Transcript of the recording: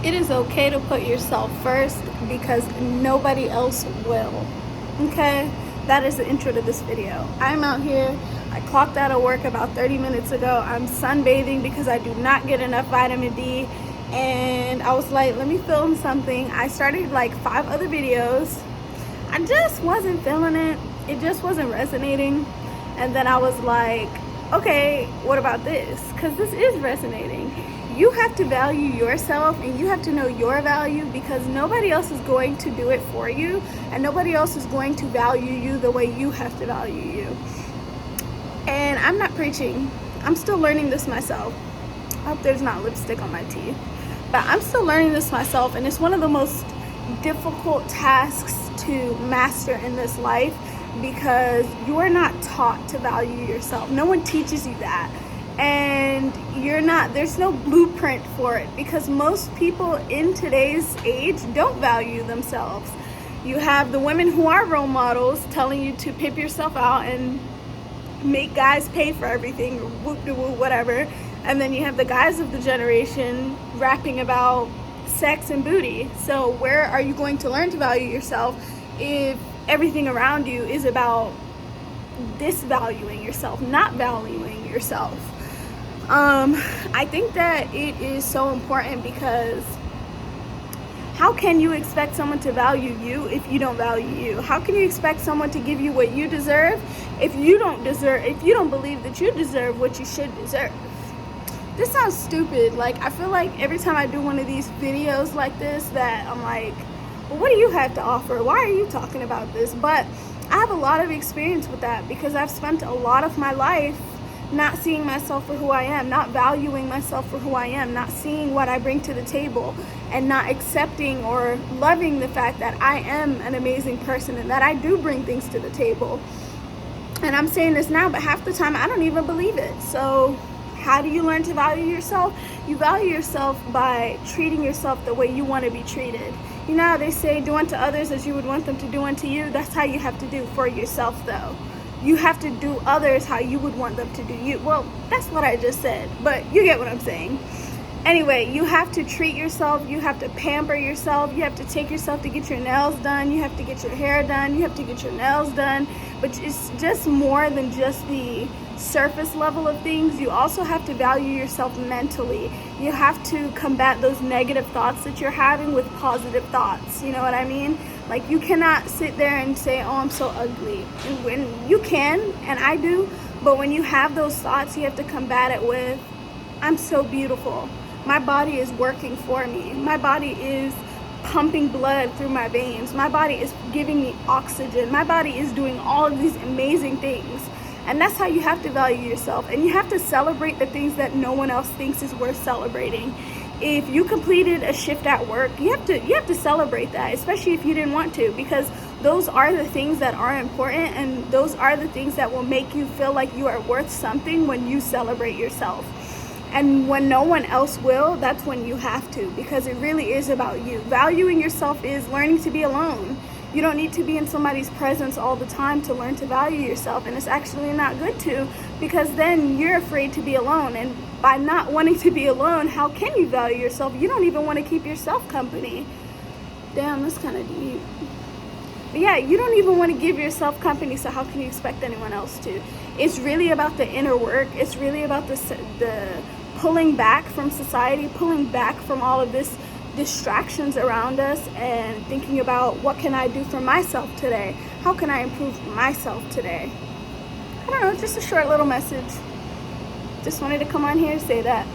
It is okay to put yourself first because nobody else will. Okay? That is the intro to this video. I'm out here. I clocked out of work about 30 minutes ago. I'm sunbathing because I do not get enough vitamin D. And I was like, let me film something. I started like 5 other videos. I just wasn't feeling it. It just wasn't resonating. And then I was like, okay, what about this? Because this is resonating. You have to value yourself and you have to know your value, because nobody else is going to do it for you, and nobody else is going to value you the way you have to value you. And I'm not preaching. I'm still learning this myself. I hope there's not lipstick on my teeth. But I'm still learning this myself, and it's one of the most difficult tasks to master in this life, because you are not taught to value yourself. No one teaches you that. And there's no blueprint for it, because most people in today's age don't value themselves. You have the women who are role models telling you to pimp yourself out and make guys pay for everything, or whoop-de-whoop, whatever. And then you have the guys of the generation rapping about sex and booty. So where are you going to learn to value yourself if everything around you is about disvaluing yourself, not valuing yourself? I think that it is so important, because how can you expect someone to value you if you don't value you? How can you expect someone to give you what you deserve if you don't believe that you deserve what you should deserve? This sounds stupid. Like, I feel like every time I do one of these videos like this, that I'm like, well, what do you have to offer? Why are you talking about this? But I have a lot of experience with that, because I've spent a lot of my life not seeing myself for who I am, not valuing myself for who I am, not seeing what I bring to the table, and not accepting or loving the fact that I am an amazing person and that I do bring things to the table. And I'm saying this now, but half the time I don't even believe it. So how do you learn to value yourself? You value yourself by treating yourself the way you want to be treated. You know how they say, do unto others as you would want them to do unto you? That's how you have to do for yourself, though. You have to do others how you would want them to do you. Well, that's what I just said, but you get what I'm saying. Anyway, you have to treat yourself. You have to pamper yourself. You have to take yourself to get your nails done. You have to get your hair done. You have to get your nails done. But it's just more than just the surface level of things. You also have to value yourself mentally. You have to combat those negative thoughts that you're having with positive thoughts. You know what I mean? Like, you cannot sit there and say, oh, I'm so ugly. And when you can, and I do, but when you have those thoughts, you have to combat it with, I'm so beautiful. My body is working for me. My body is pumping blood through my veins. My body is giving me oxygen. My body is doing all of these amazing things. And that's how you have to value yourself. And you have to celebrate the things that no one else thinks is worth celebrating. If you completed a shift at work, you have to celebrate that, especially if you didn't want to, because those are the things that are important, and those are the things that will make you feel like you are worth something when you celebrate yourself. And when no one else will, that's when you have to, because it really is about you. Valuing yourself is learning to be alone. You don't need to be in somebody's presence all the time to learn to value yourself, and it's actually not good to, because then you're afraid to be alone. And by not wanting to be alone, how can you value yourself? You don't even want to keep yourself company. Damn, that's kind of deep. But yeah, you don't even want to give yourself company, so how can you expect anyone else to? It's really about the inner work. It's really about the pulling back from society, pulling back from all of this distractions around us, and thinking about, what can I do for myself today? How can I improve myself today? I don't know, just a short little message. Just wanted to come on here and say that.